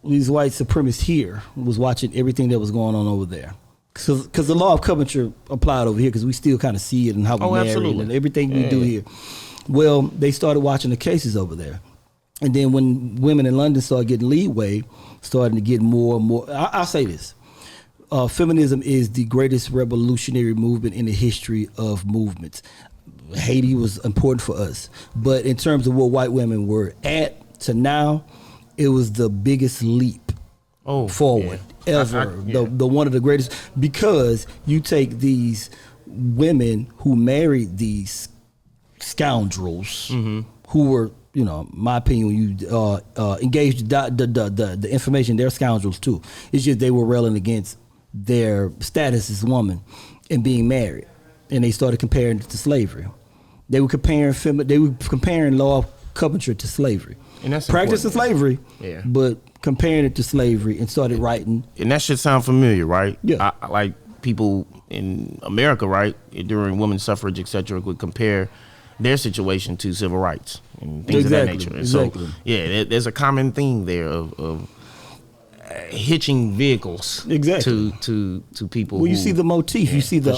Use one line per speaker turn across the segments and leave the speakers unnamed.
these white supremacists here was watching everything that was going on over there. Because the law of coverture applied over here, because we still kind of see it and how we marry
absolutely.
and everything we do here. Well, they started watching the cases over there. And then when women in London started getting leeway, starting to get more and more, I'll say this. Feminism is the greatest revolutionary movement in the history of movements. Haiti was important for us. But in terms of what white women were at to now, it was the biggest leap forward ever. The one of the greatest, because you take these women who married these scoundrels who were, you know, my opinion, you engaged the information, they're scoundrels too. It's just they were railing against their status as woman and being married, and they started comparing it to slavery. They were comparing law of coverture to slavery.
And that's
practicing slavery, but comparing it to slavery, and started writing.
And that should sound familiar, right?
Yeah.
I like people in America, right, during women's suffrage, etc., would compare their situation to civil rights and things of that nature. And so, there's a common theme there of hitching vehicles to people.
Well, you see the motif, you see the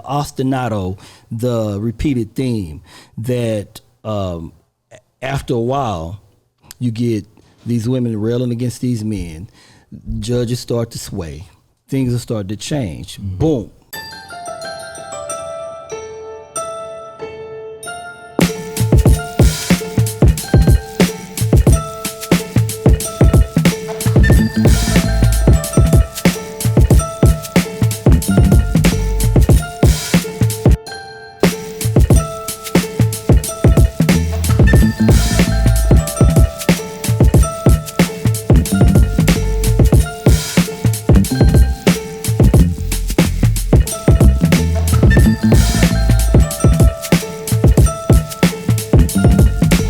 ostinato, the repeated theme that after a while you get these women railing against these men, judges start to sway, things will start to change. Boom.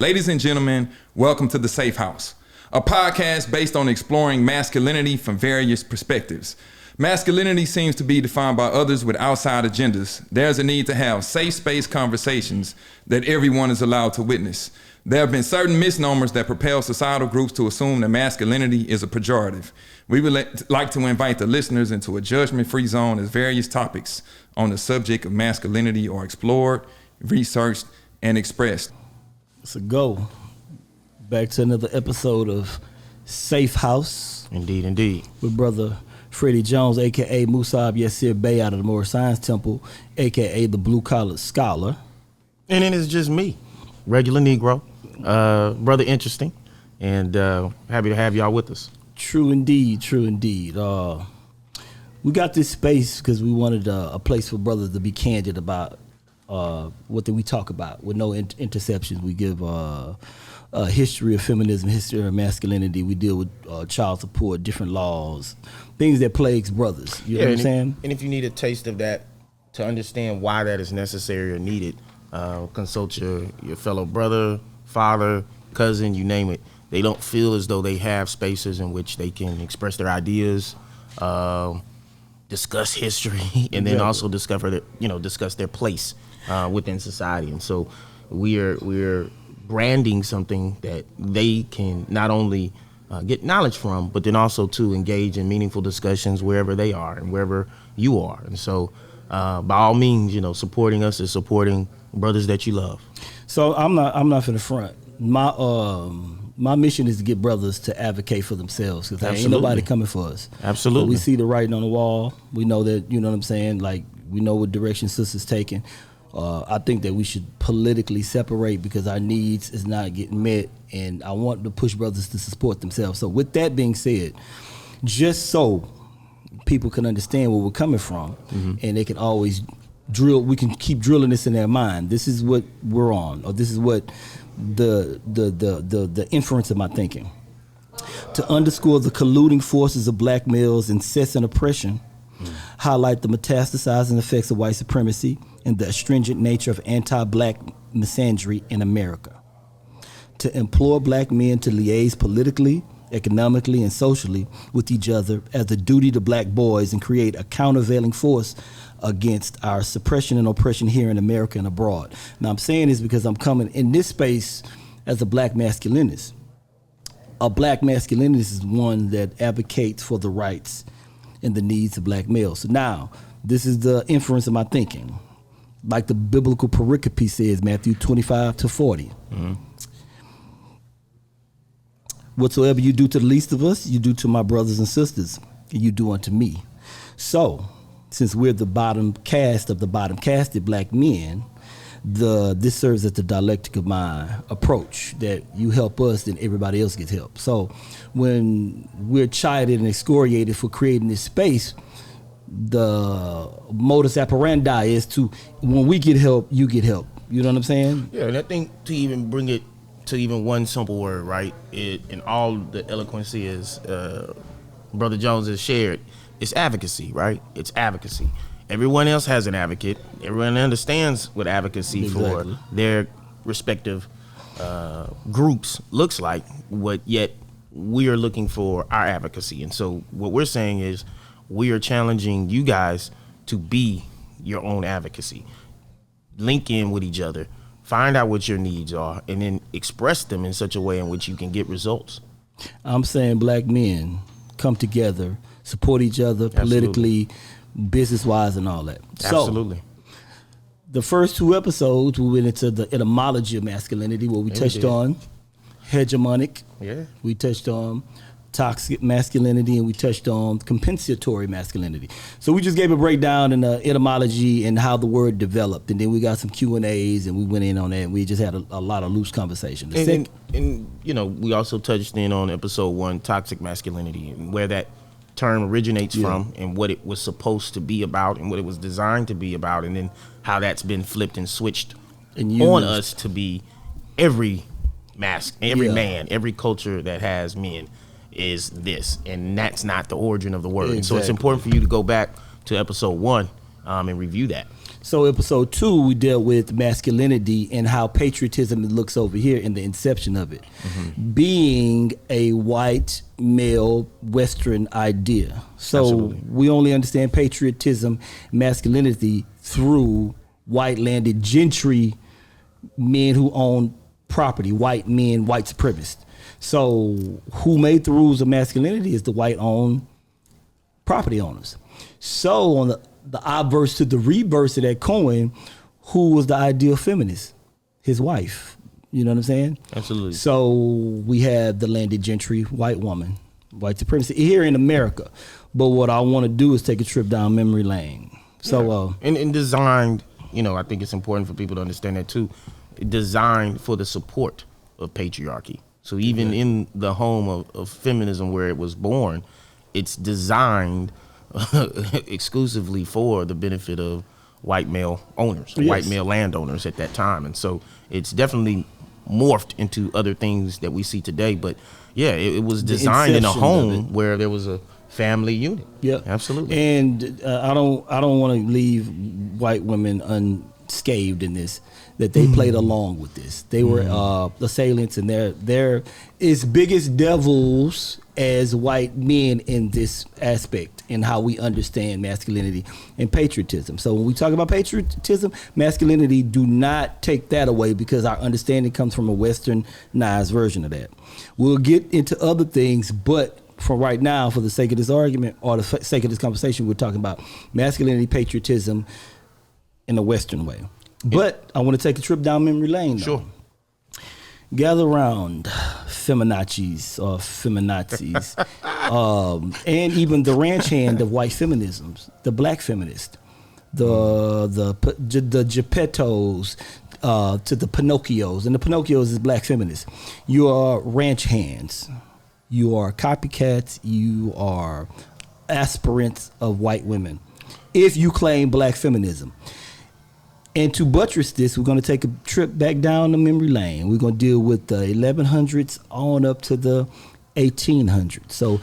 Ladies and gentlemen, welcome to The Safe House, a podcast based on exploring masculinity from various perspectives. Masculinity seems to be defined by others with outside agendas. There's a need to have safe space conversations that everyone is allowed to witness. There have been certain misnomers that propel societal groups to assume that masculinity is a pejorative. We would like to invite the listeners into a judgment-free zone as various topics on the subject of masculinity are explored, researched, and expressed.
So go back to another episode of Safe House.
Indeed.
With brother Freddy Jones, a.k.a. Musab Yassir Bey out of the Moore Science Temple, a.k.a. the Blue Collar Scholar.
And then it's just me, regular Negro, brother interesting, and happy to have y'all with us.
True indeed. We got this space because we wanted a place for brothers to be candid about what did we talk about with no interceptions. We give a history of feminism, history of masculinity. We deal with child support, different laws, things that plagues brothers. You know what I'm saying?
And if you need a taste of that to understand why that is necessary or needed, consult your fellow brother, father, cousin, you name it. They don't feel as though they have spaces in which they can express their ideas, discuss history, and then also discuss their place within society. And so we're branding something that they can not only get knowledge from, but then also to engage in meaningful discussions wherever they are and wherever you are. And so by all means, supporting us is supporting brothers that you love.
So I'm not for the front. My mission is to get brothers to advocate for themselves, because there ain't nobody coming for us.
Absolutely.
But we see the writing on the wall. We know that, you know what I'm saying? Like, we know what direction sisters taking. I think that we should politically separate because our needs is not getting met, and I want to push brothers to support themselves. So with that being said, just so people can understand where we're coming from, and they can always we can keep drilling this in their mind. This is what we're on, or this is what the inference of my thinking. To underscore the colluding forces of black males' incessant oppression, highlight the metastasizing effects of white supremacy and the astringent nature of anti-black misandry in America. To implore black men to liaise politically, economically, and socially with each other as a duty to black boys, and create a countervailing force against our suppression and oppression here in America and abroad. Now, I'm saying this because I'm coming in this space as a black masculinist. a black masculinity is one that advocates for the rights and the needs of black males. So now, this is the inference of my thinking. Like the biblical pericope says, Matthew 25-40. Mm-hmm. Whatsoever you do to the least of us, you do to my brothers and sisters, and you do unto me. So, since we're the bottom caste of the bottom casted black men, this serves as the dialectic of my approach, that you help us, then everybody else gets help. So when we're chided and excoriated for creating this space, the modus operandi is to, when we get help, you get help. You know what I'm saying?
Yeah, and I think to even bring it to even one simple word, right? In all the eloquency is Brother Jones has shared, it's advocacy, right? It's advocacy. Everyone else has an advocate. Everyone understands what advocacy for their respective groups looks like, yet we are looking for our advocacy. And so what we're saying is we are challenging you guys to be your own advocacy. Link in with each other, find out what your needs are, and then express them in such a way in which you can get results.
I'm saying black men come together, support each other politically, business-wise, and all that.
Absolutely.
So, the first 2 episodes, we went into the etymology of masculinity, where we touched on hegemonic.
Yeah.
We touched on toxic masculinity, and we touched on compensatory masculinity. So we just gave a breakdown in the etymology and how the word developed, and then we got some Q&As, and we went in on that, and we just had a lot of loose conversation.
And you know, we also touched in on episode 1, toxic masculinity, and where that term originates from, and what it was supposed to be about, and what it was designed to be about, and then how that's been flipped and switched on us to be every man, every culture that has men is this, and that's not the origin of the word. Exactly. So it's important for you to go back to episode 1 and review that.
So episode 2, we dealt with masculinity and how patriotism looks over here in the inception of it, being a white male Western idea. So absolutely, we only understand patriotism, masculinity through white landed gentry, men who own property, white men, white supremacists. So who made the rules of masculinity is the white-owned property owners. So on the obverse to the reverse of that coin, who was the ideal feminist? His wife. You know what I'm saying?
Absolutely.
So we have the landed gentry, white woman, white supremacy here in America. But what I want to do is take a trip down memory lane. So
and designed, you know, I think it's important for people to understand that too, designed for the support of patriarchy. So even in the home of feminism where it was born, it's designed exclusively for the benefit of white male owners, white male landowners at that time. And so it's definitely morphed into other things that we see today. But yeah, it was designed in a home where there was a family unit. Yeah, absolutely.
And I don't want to leave white women unscathed in this, that they played along with this. They were assailants, and they're as big as devils as white men in this aspect in how we understand masculinity and patriotism. So when we talk about patriotism, masculinity, do not take that away, because our understanding comes from a westernized version of that. We'll get into other things, but for right now, for the sake of this argument or the sake of this conversation, we're talking about masculinity, patriotism in a Western way. But I want to take a trip down memory lane, though.
Sure.
Gather around, feminazis or feminazis, and even the ranch hand of white feminisms, the black feminist, the Geppettos, to the Pinocchios, and the Pinocchios is black feminists. You are ranch hands. You are copycats. You are aspirants of white women, if you claim black feminism. And to buttress this, we're going to take a trip back down the memory lane. We're going to deal with the 1100s on up to the 1800s. So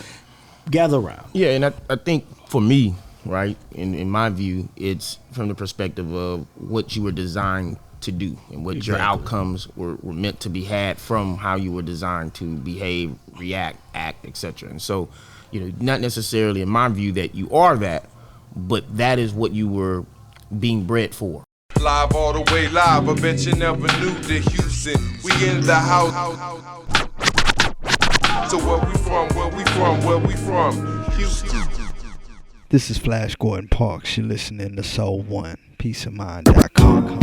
gather around.
Yeah, and I think for me, right, in my view, it's from the perspective of what you were designed to do and what your outcomes were meant to be had from how you were designed to behave, react, act, etc. And so, you know, not necessarily in my view that you are that, but that is what you were being bred for.
Live all the way live, I bet you never knew the Houston. We in the house. So where we from, where we from, where we from? Houston.
This is Flash Gordon Parks. You're listening to Soul One. PeaceOfMind.com.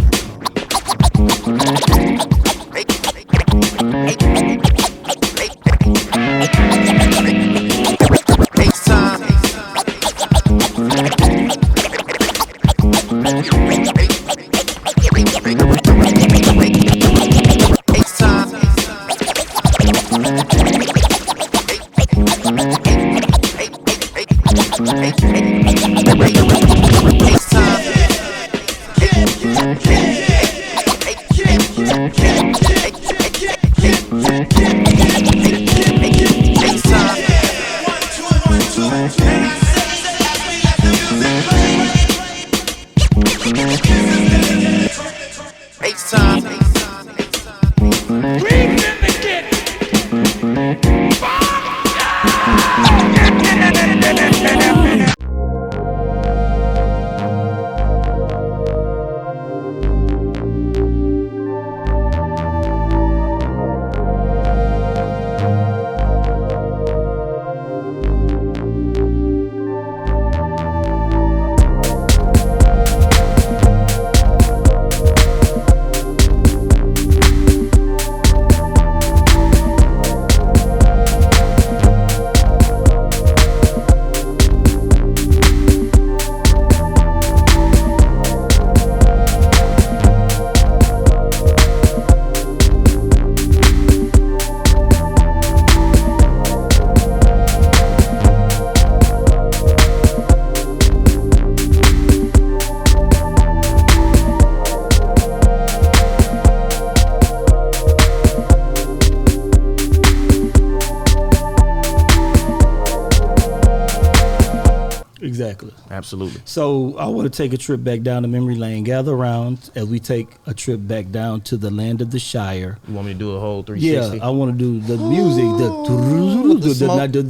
Exactly.
Absolutely.
So I want to take a trip back down to memory lane. Gather around as we take a trip back down to the land of the Shire.
You want me to do a whole 360?
Yeah, I want to do the music, the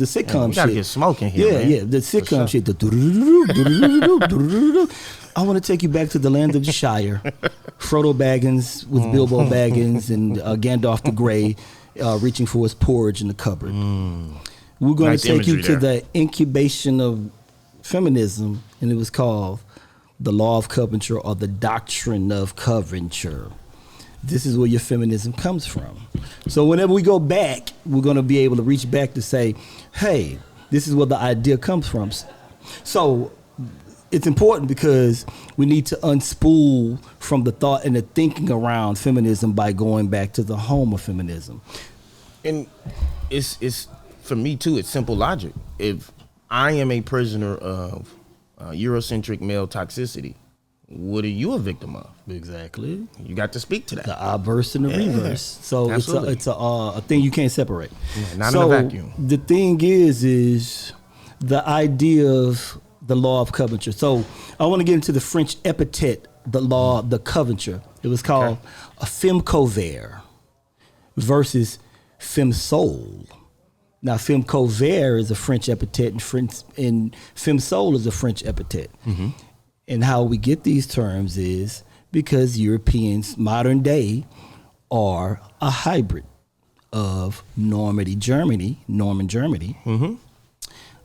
sitcom
we gotta
shit.
get smoking here, man.
Yeah, the sitcom shit. I want to take you back to the land of the Shire. Frodo Baggins with Bilbo Baggins and Gandalf the Grey reaching for his porridge in the cupboard. We're going to take you to the incubation of feminism, and it was called the Law of Coverture or the Doctrine of Coverture. This is where your feminism comes from. So whenever we go back, we're going to be able to reach back to say, hey, this is where the idea comes from. So it's important because we need to unspool from the thought and the thinking around feminism by going back to the home of feminism.
And it's for me too, it's simple logic. If I am a prisoner of Eurocentric male toxicity, what are you a victim of?
Exactly.
You got to speak to that.
The obverse and the reverse. So it's a thing you can't separate.
Yeah, not in a vacuum.
The thing is the idea of the law of coverture. So I want to get into the French epithet, the law, the coverture. It was called a femme covert versus femme soul. Now, femme covert is a French epithet, and femme soul is a French epithet. Mm-hmm. And how we get these terms is because Europeans, modern day, are a hybrid of Norman Germany, mm-hmm.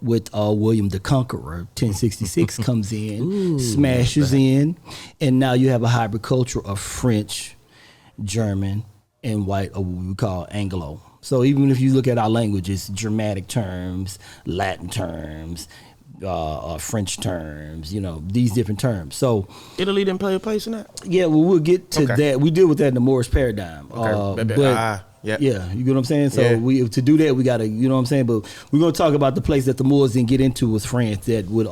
with William the Conqueror. 1066 comes in, smashes in, and now you have a hybrid culture of French, German, and white, or what we call Anglo. So even if you look at our languages, Germanic terms, Latin terms, French terms, these different terms. So
Italy didn't play a place in that?
Yeah, well, we'll get to that. We deal with that in the Moorish paradigm.
Yeah,
you get what I'm saying? So to do that, we got to, you know what I'm saying? But we're going to talk about the place that the Moors didn't get into was France that would,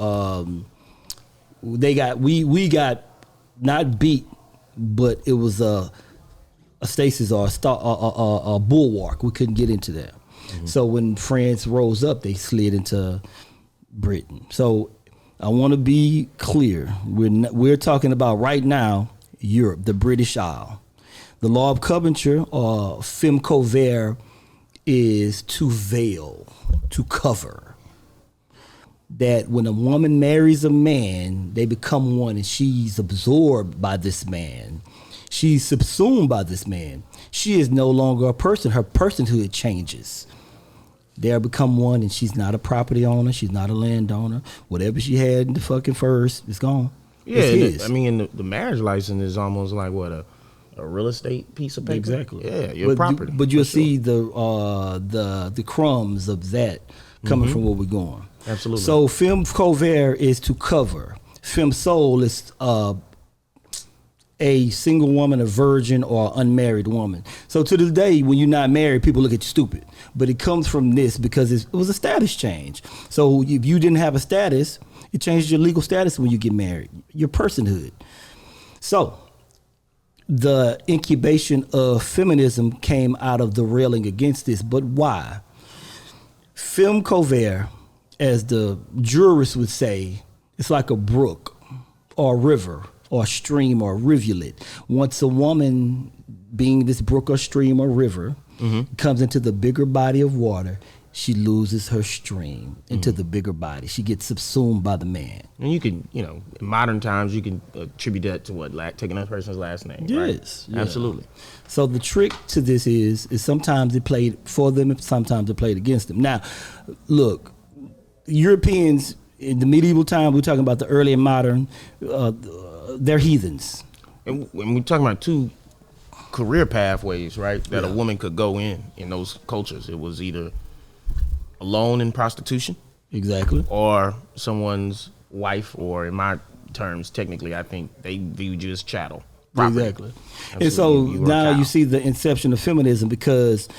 we got not beat, but it was a stasis or a bulwark. We couldn't get into that. Mm-hmm. So when France rose up, they slid into Britain. So I want to be clear. We're talking about right now Europe, the British Isle. The law of coverture or femme covert is to veil, to cover. That when a woman marries a man, they become one, and she's absorbed by this man. She's subsumed by this man. She is no longer a person. Her personhood changes. They'll become one, and she's not a property owner. She's not a landowner. Whatever she had in the fucking first, it's gone.
Yeah, I mean, the marriage license is almost like what a real estate piece of paper.
Exactly.
Yeah, your property.
But you'll see the crumbs of that coming from where we're going.
Absolutely.
So femme covert is to cover. Femme sole is a single woman, a virgin, or unmarried woman. So to this day, when you're not married, people look at you stupid. But it comes from this because it was a status change. So if you didn't have a status, it changes your legal status when you get married, your personhood. So the incubation of feminism came out of the railing against this. But why? Femme covert, as the jurists would say, it's like a brook or a river or a stream or a rivulet. Once a woman, being this brook or stream or river, comes into the bigger body of water, she loses her stream into the bigger body. She gets subsumed by the man.
And you can, in modern times, you can attribute that to what? Taking another person's last name.
Yes.
Right? Yeah. Absolutely.
So the trick to this is sometimes it played for them, and sometimes it played against them. Now, look, Europeans in the medieval time, we're talking about the early and modern, they're heathens.
And when we're talking about two career pathways, right, that a woman could go in those cultures, it was either alone in prostitution,
exactly,
or someone's wife, or in my terms, technically, I think they viewed you as chattel. Property.
Exactly. And so now you see the inception of feminism because,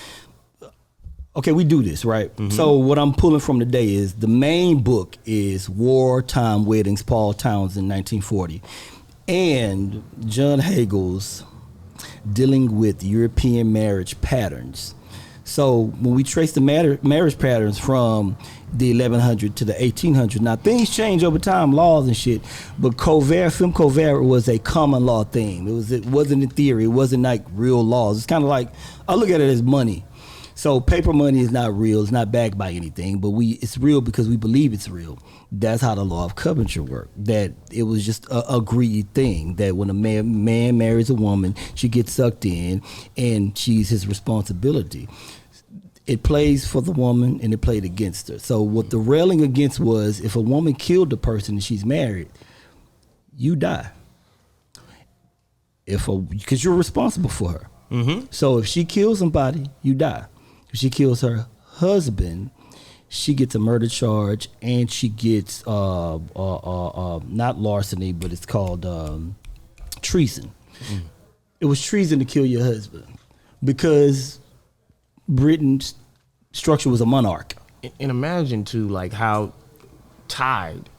okay, we do this, right? So what I'm pulling from today is the main book is Wartime Weddings, Paul Townsend, 1940, and John Hagel's Dealing with European Marriage Patterns. So when we trace the marriage patterns from the 1100 to the 1800, now things change over time, laws and shit, but femme covert was a common law thing. It wasn't in theory. It wasn't like real laws. It's kind of like, I look at it as money. So paper money is not real. It's not backed by anything, but it's real because we believe it's real. That's how the Law of Coverture worked. That it was just a agreed thing that when a man marries a woman, she gets sucked in and she's his responsibility. It plays for the woman and it played against her. So what the railing against was, if a woman killed the person and she's married, you die. Because you're responsible for her. So if she kills somebody, you die. If she kills her husband, she gets a murder charge, and she gets not larceny, but it's called treason. It was treason to kill your husband because Britain's structure was a monarch.
And imagine too, like how tied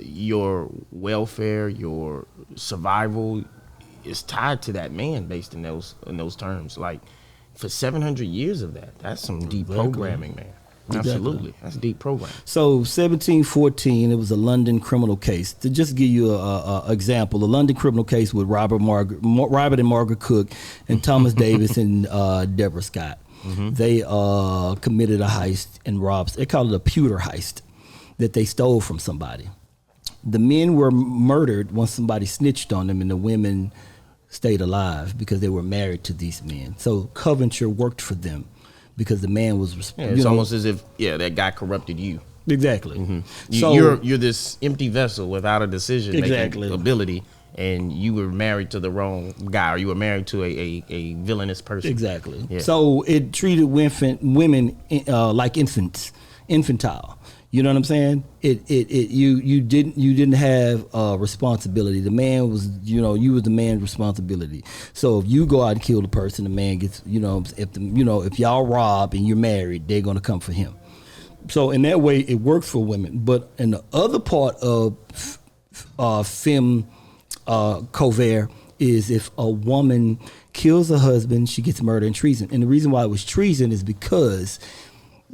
your welfare, your survival is tied to that man based in those terms. Like for 700 years of that, that's some deep programming, man. Absolutely, that's deep programming.
So 1714, it was a London criminal case. To just give you a example, the London criminal case with Robert and Margaret Cook and Thomas Davis and Deborah Scott. They committed a heist and robbed. They called it a pewter heist that they stole from somebody. The men were murdered once somebody snitched on them, and the women stayed alive because they were married to these men. So Coverture worked for them because the man was responsible.
It's almost as if that guy corrupted you.
Exactly.
So you're this empty vessel without a decision making ability, and you were married to the wrong guy, or you were married to a villainous person.
Exactly.
Yeah.
So it treated women like infantile. You know what I'm saying? You didn't have responsibility. The man was, you was the man's responsibility. So if you go out and kill the person, the man gets, if y'all rob and you're married, they're gonna come for him. So in that way, it works for women. But in the other part of femme covert is if a woman kills a husband, she gets murder and treason. And the reason why it was treason is because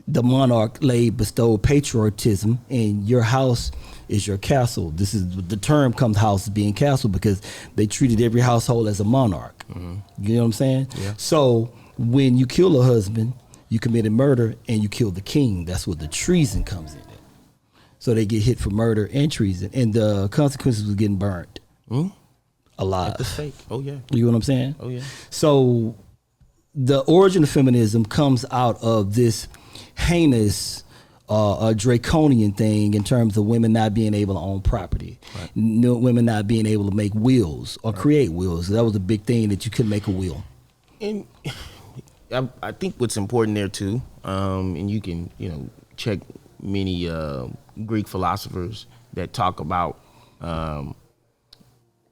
the monarch bestowed patriotism, and your house is your castle. This is the term comes house being castle because they treated every household as a monarch. You know what I'm saying? Yeah. So when you kill a husband, you committed murder and you kill the king. That's where the treason comes in. So they get hit for murder and treason, and the consequences was getting burnt alive.
At the stake. Oh yeah.
You know what I'm saying?
Oh yeah.
So the origin of feminism comes out of this heinous, a draconian thing in terms of women not being able to own property, women not being able to make wills or create wills. That was a big thing, that you couldn't make a will.
And I think what's important there too, and you can check many Greek philosophers that talk about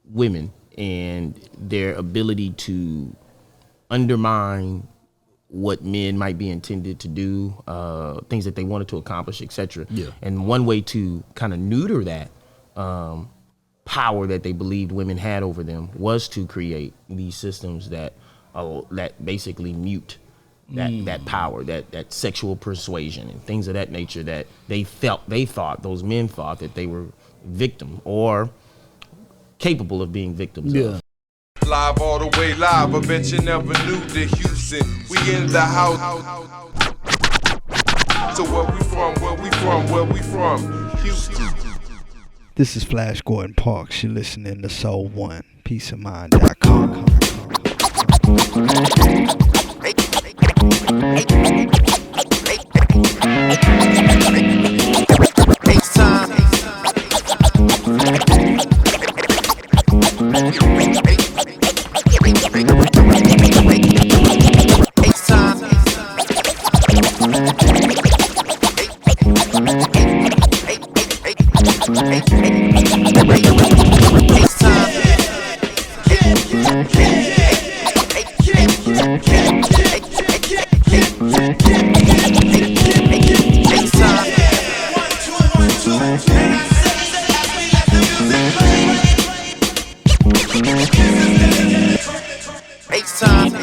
women and their ability to undermine what men might be intended to do, things that they wanted to accomplish, etc.
Yeah.
And one way to kind of neuter that power that they believed women had over them was to create these systems that basically mute that power, that sexual persuasion and things of that nature, that those men thought that they were victim or capable of being victims of.
Live all the way live, I bet you never knew that Houston, we in the house. So where we from, Houston.
This is Flash Gordon Parks. You're listening to Soul One, peaceofmind.com.
It's time.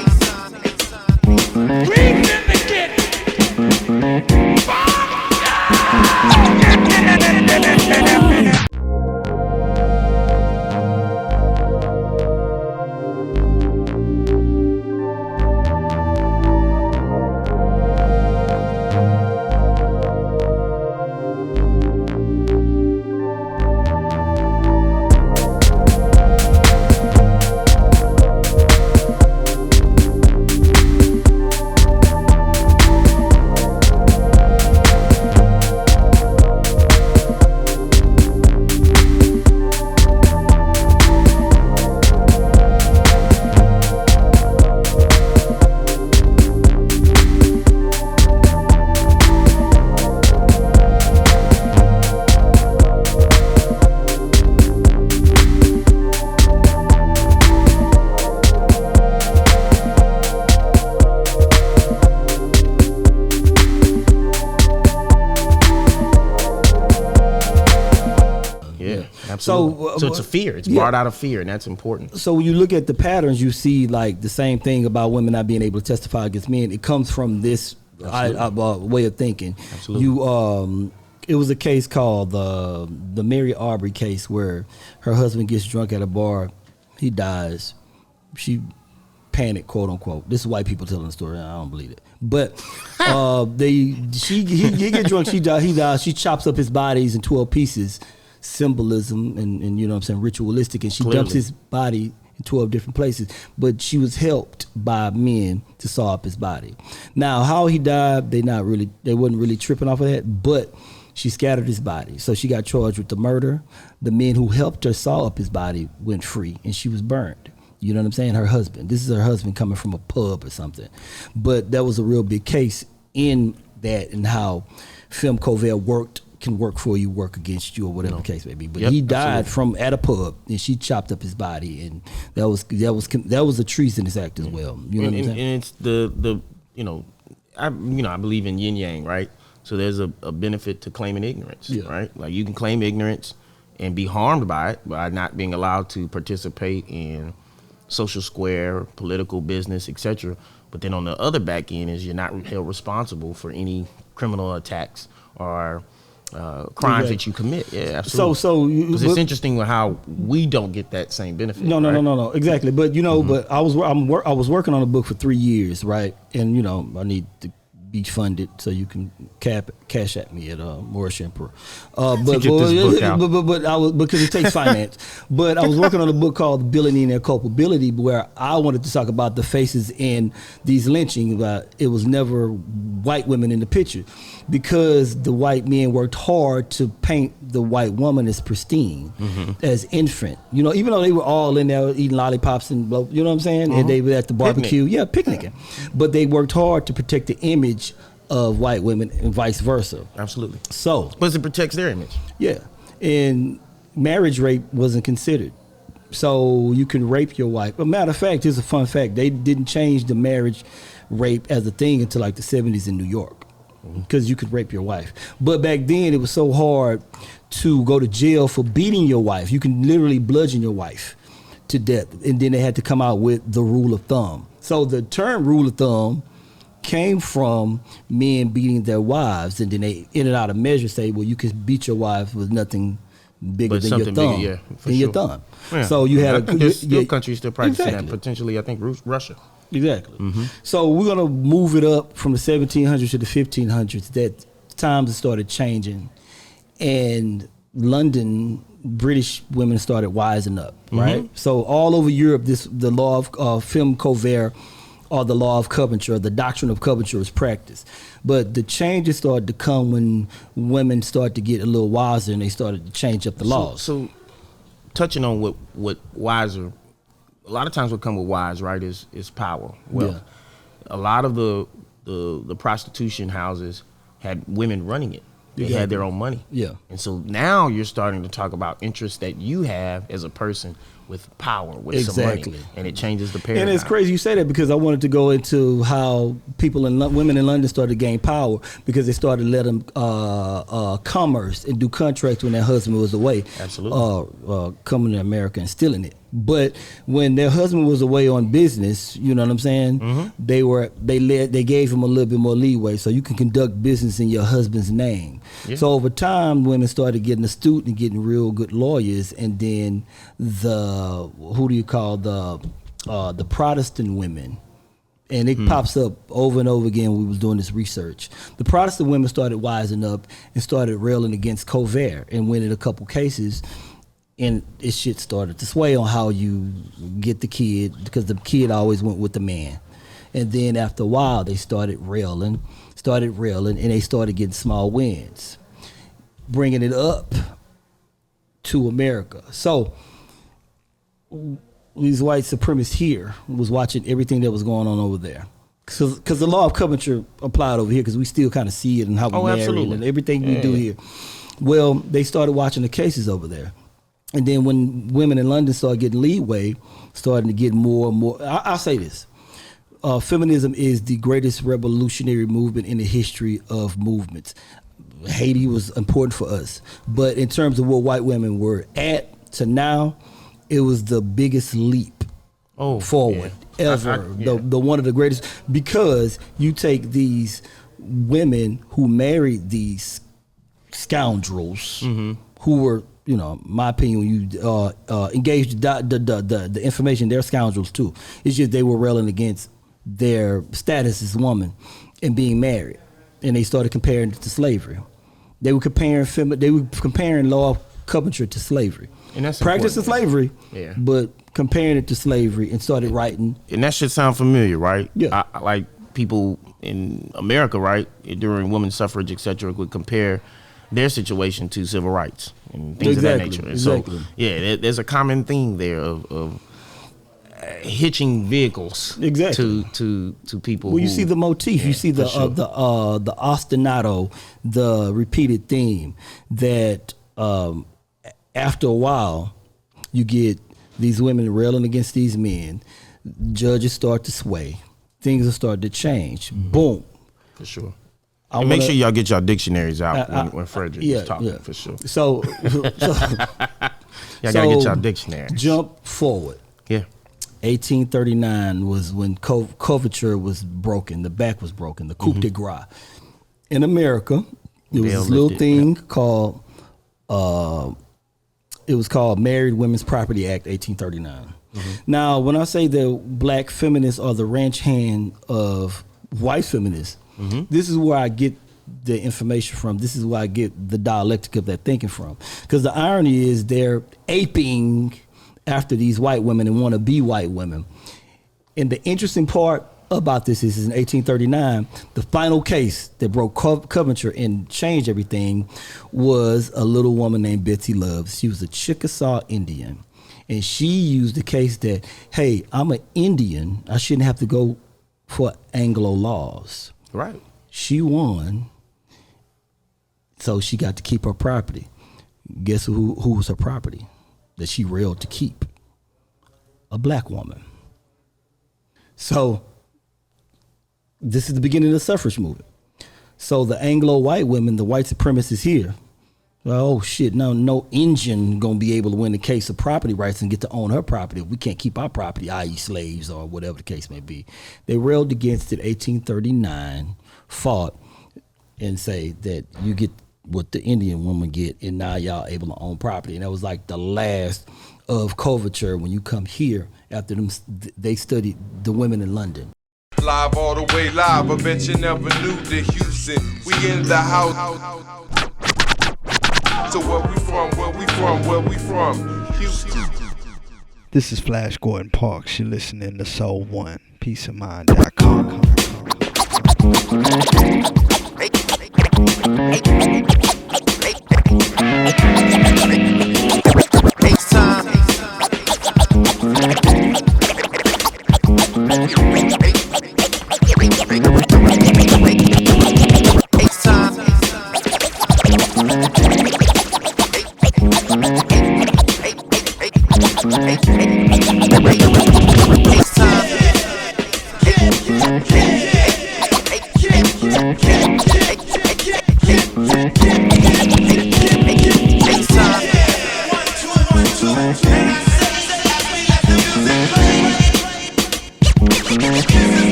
So it's a fear. It's brought out of fear, and that's important.
So when you look at the patterns, you see like the same thing about women not being able to testify against men. It comes from this way of thinking.
Absolutely.
It was a case called the Mary Arbery case, where her husband gets drunk at a bar, he dies, she panicked, quote unquote. This is white people telling the story. I don't believe it, but he gets drunk, he dies. She chops up his bodies in 12 pieces. Symbolism and you know what I'm saying, ritualistic, and she dumps his body in 12 different places, but she was helped by men to saw up his body. Now how he died, they wasn't really tripping off of that, but she scattered his body, so she got charged with the murder. The men who helped her saw up his body went free, and she was burned. You know what I'm saying? Her husband, this is her husband coming from a pub or something, but that was a real big case in that, and how femme covert can work for you, work against you, or whatever the case may be. But he died at a pub, and she chopped up his body, and that was a treasonous act as well. You know what I'm saying?
And it's the I believe in yin yang, right? So there's a benefit to claiming ignorance, right? Like you can claim ignorance and be harmed by it by not being allowed to participate in social square, political, business, etc. But then on the other back end is you're not held responsible for any criminal attacks or crimes that you commit. Yeah, absolutely. Because it's interesting how we don't get that same benefit.
No, exactly. But but I was working on a book for 3 years, right? And I need to be funded, so you can cash at me at Moorish Emperor.
Get this book out.
But I was, because it takes finance. But I was working on a book called Ability and Their Culpability, where I wanted to talk about the faces in these lynchings. It was never white women in the picture, because the white men worked hard to paint the white woman as pristine, as infant. You know, even though they were all in there eating lollipops and you know what I'm saying, and they were at the barbecue, picnicking. But they worked hard to protect the image of white women and vice versa.
Absolutely.
So,
but it protects their image.
Yeah, and marriage rape wasn't considered. So you can rape your wife. But matter of fact, here's a fun fact: they didn't change the marriage rape as a thing until like the 70s in New York, because you could rape your wife. But back then, it was so hard to go to jail for beating your wife. You can literally bludgeon your wife to death, and then they had to come out with the rule of thumb. So the term rule of thumb came from men beating their wives, and then they in and out of measure say, well, you can beat your wife with nothing bigger than your thumb. Your thumb.
Yeah.
So you had
there's still countries still practicing
exactly.
that. Potentially, I think Russia.
Exactly. So we're gonna move it up from the 1700s to the 1500s. That times it started changing, and London, British women started wising up, right? So all over Europe, the law of femme covert, or the law of coverture, or the doctrine of coverture is practiced. But the changes started to come when women started to get a little wiser, and they started to change up the laws.
So touching on what wiser, a lot of times what come with wise, right, is power. Well, a lot of the prostitution houses had women running it. They had their own money.
Yeah.
And so now you're starting to talk about interests that you have as a person with power, with some money. And it changes the paradigm.
And it's crazy you say that, because I wanted to go into how women in London started to gain power, because they started letting commerce and do contracts when their husband was away.
Absolutely.
Coming to America and stealing it. But when their husband was away on business, you know what I'm saying? They gave him a little bit more leeway, so you can conduct business in your husband's name. Yeah. So over time, women started getting astute and getting real good lawyers, and then the Protestant women, and it pops up over and over again when we was doing this research. The Protestant women started wising up and started railing against covert and winning a couple cases. And it shit started to sway on how you get the kid, because the kid always went with the man. And then after a while, they started railing, and they started getting small wins, bringing it up to America. So these white supremacists here was watching everything that was going on over there. Because the law of coverture applied over here, because we still kind of see it and how we marry and everything we do here. Well, they started watching the cases over there. And then when women in London started getting leeway, starting to get more and more, I'll say this. Feminism is the greatest revolutionary movement in the history of movements. Haiti was important for us. But in terms of what white women were at to now, it was the biggest leap forward ever. The one of the greatest, because you take these women who married these scoundrels who were, you know, my opinion, when you engage the information, they're scoundrels too. It's just they were railing against their status as woman and being married, and they started comparing it to slavery. They were comparing law of coverture to slavery,
and that's
practicing slavery, but comparing it to slavery, and started writing.
And that should sound familiar, right?
Yeah,
I like people in America, right, during women's suffrage, etc., would compare their situation to civil rights and things of that nature. And so, there's a common theme there of hitching vehicles to people.
Well, you see the motif. You see the ostinato, the repeated theme that after a while you get these women railing against these men. Judges start to sway. Things will start to change. Boom.
For sure. And make sure y'all get y'all dictionaries out when Frederick is talking, for sure.
So y'all
gotta get y'all dictionaries.
Jump forward.
Yeah.
1839 was when coverture was broken. The back was broken. The coup de grace. In America, there was this little thing called Married Women's Property Act, 1839. Now, when I say the black feminists are the ranch hand of white feminists, This is where I get the information from. This is where I get the dialectic of that thinking from. Because the irony is they're aping after these white women and want to be white women. And the interesting part about this is in 1839, the final case that broke Coverture and changed everything was a little woman named Betsy Loves. She was a Chickasaw Indian. And she used the case that, hey, I'm an Indian. I shouldn't have to go for Anglo laws.
Right.
She won. So she got to keep her property. Guess who was her property that she railed to keep? A black woman. So this is the beginning of the suffrage movement. So the Anglo white women, the white supremacists here, oh shit, no Indian gonna be able to win the case of property rights and get to own her property if we can't keep our property, i.e. slaves or whatever the case may be. They railed against it 1839, fought, and say that you get what the Indian woman get, and now y'all able to own property. And that was like the last of coverture when you come here after them. They studied the women in London.
Live all the way live, I bet you never knew the Houston. We in the house. So where we from? Houston.
This is Flash Gordon Parks. You're listening to Soul One. PeaceOfMind.com.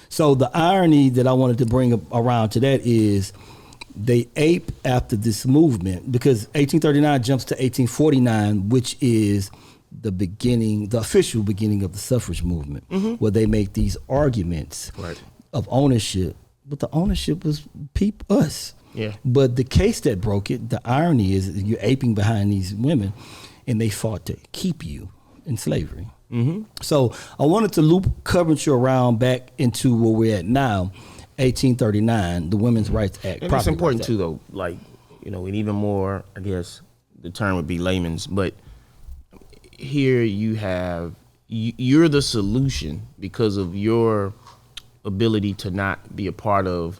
So the irony that I wanted to bring around to that is they ape after this movement because 1839 jumps to 1849, which is the beginning, the official beginning of the suffrage movement, where they make these arguments of ownership, but the ownership was us.
Yeah.
But the case that broke it, the irony is you're aping behind these women, and they fought to keep you in slavery. So I wanted to loop Coverture around back into where we're at now, 1839, the Women's Rights Act.
And it's important too, though, like, you know, and even more, I guess the term would be layman's, but here you have, you're the solution because of your ability to not be a part of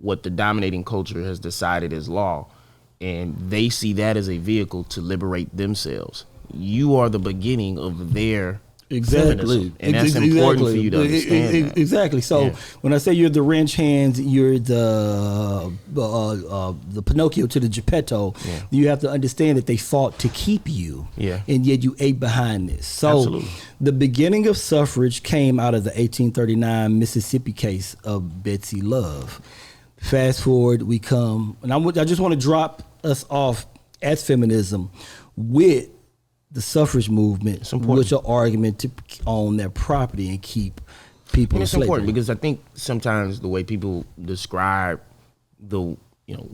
what the dominating culture has decided is law. And they see that as a vehicle to liberate themselves. You are the beginning of their feminism, and that's important for you to understand that.
Exactly. So when I say you're the wrench hands, you're the Pinocchio to the Geppetto. You have to understand that they fought to keep you, and yet you ate behind this. So the beginning of suffrage came out of the 1839 Mississippi case of Betsy Love. Fast forward, we come, and I just want to drop us off as feminism with the suffrage movement, which are argument to own their property and keep people in slavery.
It's important because I think sometimes the way people describe the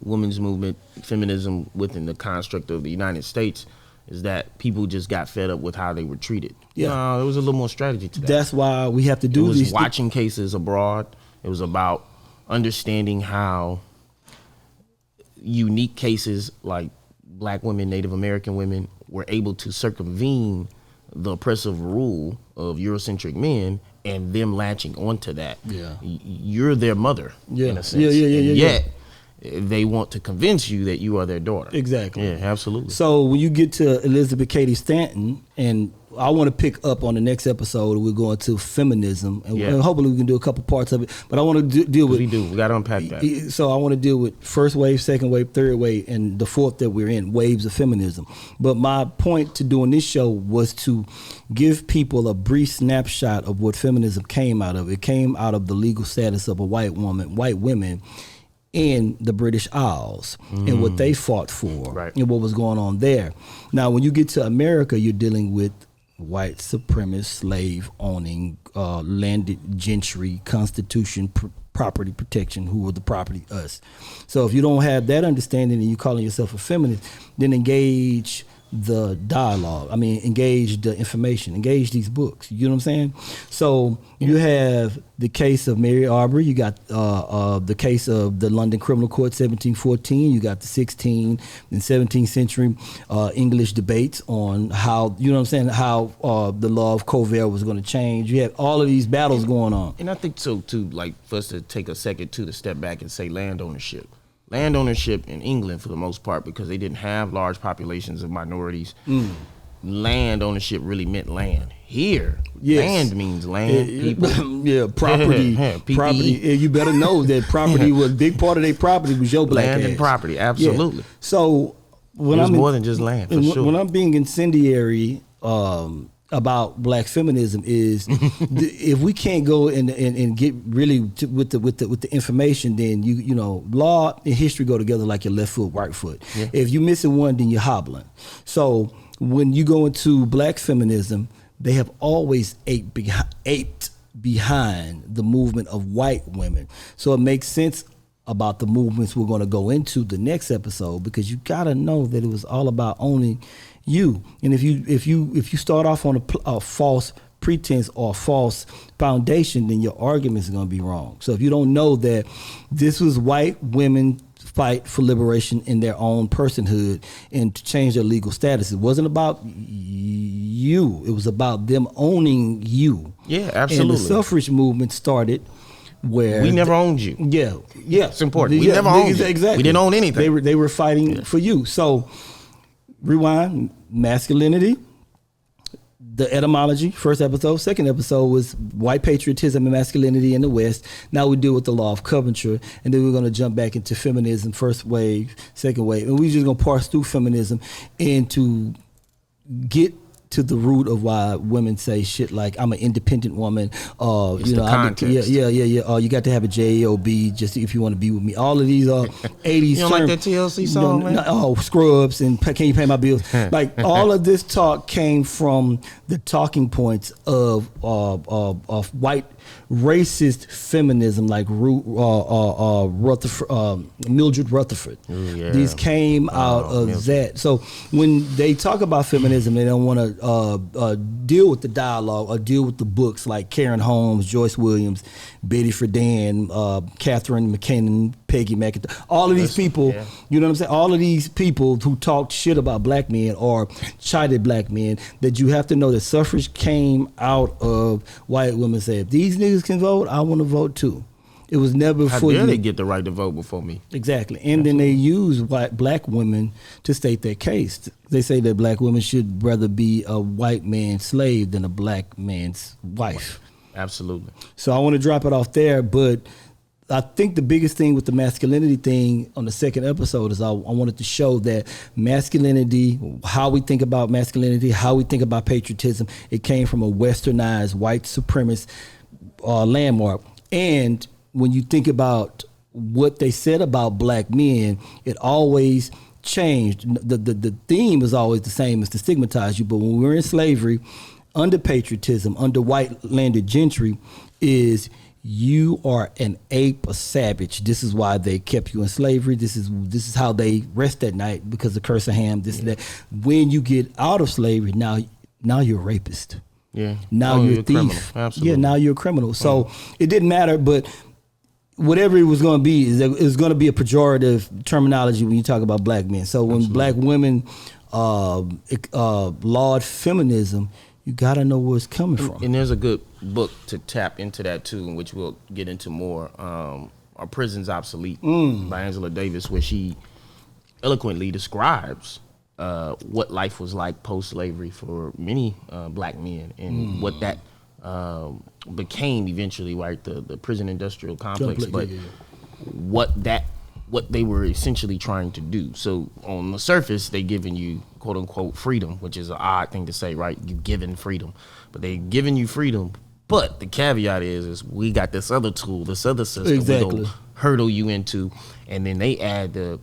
women's movement, feminism within the construct of the United States, is that people just got fed up with how they were treated.
Yeah.
No, there was a little more strategy to that.
That's why we have to do
it was
these.
watching cases abroad. It was about understanding how unique cases like Black women, Native American women were able to circumvene the oppressive rule of Eurocentric men and them latching onto that.
Yeah.
You're their mother, in a sense.
Yeah.
And yet, they want to convince you that you are their daughter.
Exactly.
Yeah, absolutely.
So when you get to Elizabeth Cady Stanton, and I want to pick up on the next episode, we're going to feminism, and hopefully we can do a couple parts of it. But I want to deal with.
We got to unpack that.
So I want to deal with first wave, second wave, third wave, and the fourth that we're in, waves of feminism. But my point to doing this show was to give people a brief snapshot of what feminism came out of. It came out of the legal status of a white women in the British Isles and what they fought for and what was going on there. Now, when you get to America, you're dealing with white supremacist, slave owning, landed gentry, constitution, property protection, who are the property, us. So if you don't have that understanding and you calling yourself a feminist, then engage the dialogue. I mean, engage the information, engage these books. You know what I'm saying? So you have the case of Mary Arbery. You got the case of the London Criminal Court, 1714. You got the 16th and 17th century English debates on how, you know what I'm saying, how the law of covert was going to change. You have all of these battles going on.
And I think so too, like for us to take a second too to step back and say land ownership. Land ownership in England, for the most part, because they didn't have large populations of minorities, land ownership really meant land. Here, land means land, people.
Property. Property. You better know that property was a big part of their property was your black
land
ass.
and property, absolutely.
Yeah. So when
I'm more than just land, for sure.
When I'm being incendiary about black feminism is if we can't go and get really with the information, then you know law and history go together like your left foot, right foot. Yeah. If you're missing one, then you're hobbling. So when you go into black feminism, they have always aped behind the movement of white women. So it makes sense about the movements we're going to go into the next episode, because you got to know that it was all about owning you. And if you start off on a false pretense or a false foundation, then your argument is going to be wrong. So if you don't know that this was white women fight for liberation in their own personhood and to change their legal status, it wasn't about you, it was about them owning you.
Yeah, absolutely.
And the suffrage movement started where
we never owned you.
Yeah,
it's important. We never owned you.
Exactly.
We didn't own anything.
They were fighting for you. So rewind, masculinity, the etymology, first episode. Second episode was white patriotism and masculinity in the West. Now we deal with the law of coverture, and then we're going to jump back into feminism, first wave, second wave, and we're just going to parse through feminism and to get to the root of why women say shit like I'm an independent woman.
It's
you know,
the context.
You got to have a job just if you want to be with me. All of these 80s.
You don't like that TLC song, man?
Scrubs and can you pay my bills? Like all of this talk came from the talking points of white racist feminism, like Mildred Rutherford. Ooh, yeah. These came out of Mildred. That. So when they talk about feminism, they don't want to deal with the dialogue or deal with the books like Karen Holmes, Joyce Williams, Betty Friedan, Catherine McKinnon, Peggy McIntyre. All of these people, you know what I'm saying? All of these people who talked shit about black men or chided black men, that you have to know that suffrage came out of white women saying, if these niggas can vote, I want to vote too. It was never
How
for
dare
you.
They get the right to vote before me.
Exactly. And then they use black women to state their case. They say that black women should rather be a white man's slave than a black man's wife.
Absolutely.
So I want to drop it off there, but I think the biggest thing with the masculinity thing on the second episode is I wanted to show that masculinity, how we think about masculinity, how we think about patriotism, it came from a westernized white supremacist landmark. And when you think about what they said about black men, it always changed. The theme is always the same as to stigmatize you, but when we were in slavery, under patriotism, under white landed gentry, is you are an ape, a savage. This is why they kept you in slavery. This is how they rest at night, because of curse of Ham, this and that. When you get out of slavery, now you're a rapist.
Yeah.
Now you're a thief.
Absolutely.
Yeah, now you're a criminal. So it didn't matter, but whatever it was going to be, it was going to be a pejorative terminology when you talk about black men. So when black women laud feminism, you got to know where it's coming from.
And there's a good book to tap into that too, in which we'll get into more. Are Prisons Obsolete by Angela Davis, where she eloquently describes what life was like post-slavery for many black men, and what that became eventually, right? The prison industrial complex, but what they were essentially trying to do. So on the surface, they giving you quote unquote freedom, which is an odd thing to say, right? You given freedom, but they giving you freedom. But the caveat is we got this other tool, this other system
Exactly.
we'll hurdle you into, and then they add the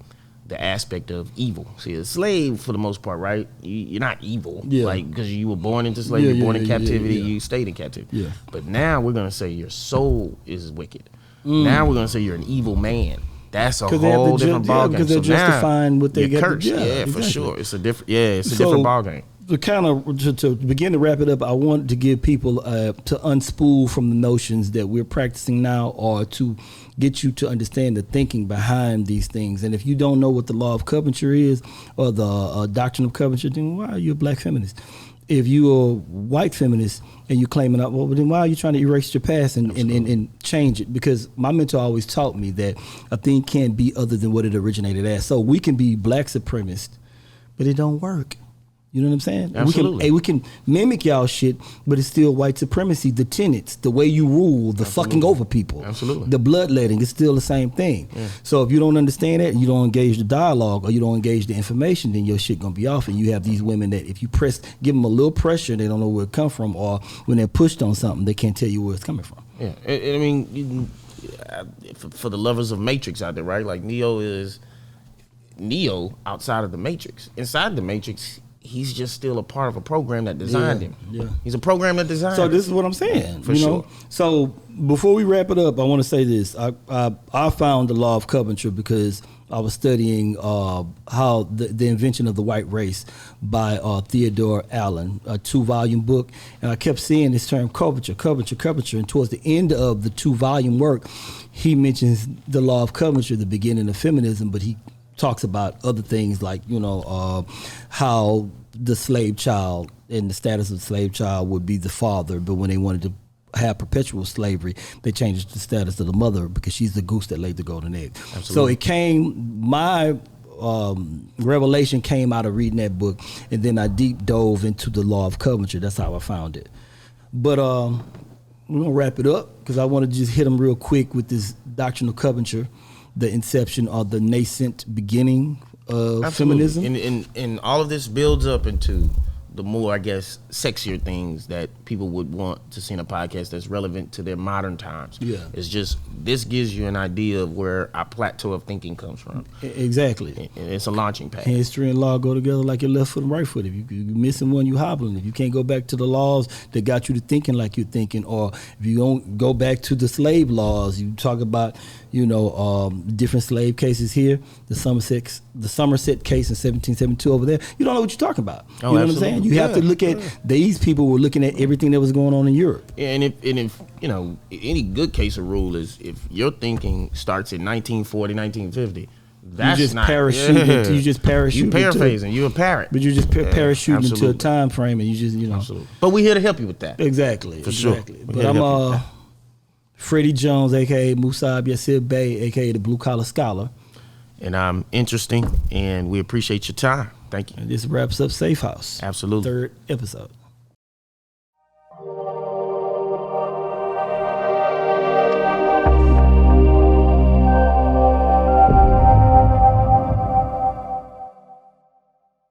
aspect of evil. See, a slave for the most part, right? You're not evil, like, because you were born into slavery, born in captivity, you stayed in captivity. Yeah. But now we're gonna say your soul is wicked. Now we're gonna say you're an evil man. That's a whole different ballgame.
Because they're justifying what they get.
Cursed. For sure. It's a different. It's a different ballgame.
To kind of to begin to wrap it up, I want to give people to unspool from the notions that we're practicing now, or to get you to understand the thinking behind these things. And if you don't know what the law of coverture is, or the doctrine of coverture, then why are you a black feminist? If you're a white feminist and you're claiming, well, then why are you trying to erase your past and change it? Because my mentor always taught me that a thing can't be other than what it originated as. So we can be black supremacist, but it don't work. You know what I'm saying?
Absolutely.
We can mimic y'all shit, but it's still white supremacy. The tenets, the way you rule, the fucking over people, the bloodletting, it's still the same thing. Yeah. So if you don't understand that, and you don't engage the dialogue, or you don't engage the information, then your shit gonna be off. And you have these women that if you give them a little pressure, they don't know where it come from, or when they're pushed on something, they can't tell you where it's coming from.
Yeah, I mean, for the lovers of Matrix out there, right? Like Neo is Neo outside of the Matrix. Inside the Matrix, he's just still a part of a program that designed him. Yeah. He's a program that designed him.
So this is what I'm saying.
For sure.
So before we wrap it up, I want to say this. I found the law of coverture because I was studying how the invention of the white race by Theodore Allen, a 2-volume book. And I kept seeing this term coverture. And towards the end of the 2-volume work, he mentions the law of coverture, the beginning of feminism, but he talks about other things like, how the slave child and the status of the slave child would be the father, but when they wanted to have perpetual slavery, they changed the status of the mother because she's the goose that laid the golden egg. Absolutely. So my revelation came out of reading that book, and then I deep dove into the law of coverture. That's how I found it. But we're gonna wrap it up because I want to just hit them real quick with this doctrine of coverture, the inception or the nascent beginning of feminism.
And all of this builds up into the more, I guess, sexier things that people would want to see in a podcast that's relevant to their modern times. Yeah. It's just, this gives you an idea of where our plateau of thinking comes from.
Exactly.
And it's a launching pad.
History and law go together like your left foot and right foot. If you're missing one, you hobbling. If you can't go back to the laws that got you to thinking like you're thinking, or if you don't go back to the slave laws, you talk about, different slave cases here, the Somerset case in 1772 over there, you don't know what you're talking about. You know what I'm saying? You have to look at, these people were looking at everything that was going on in Europe.
Yeah, and if any good case of rule is, if your thinking starts in 1940, 1950, that's
you just
not,
parachuting. You just parachuting.
You paraphrasing. You a parrot.
But you just parachuting into a time frame, and you just
Absolutely. But we're here to help you with that.
Exactly.
For sure.
But I'm Freddy Jones, aka Musab Yassir Bey, aka the Blue Collar Scholar.
And I'm interesting, and we appreciate your time. Thank you.
And this wraps up Safe House.
Absolutely.
3rd episode.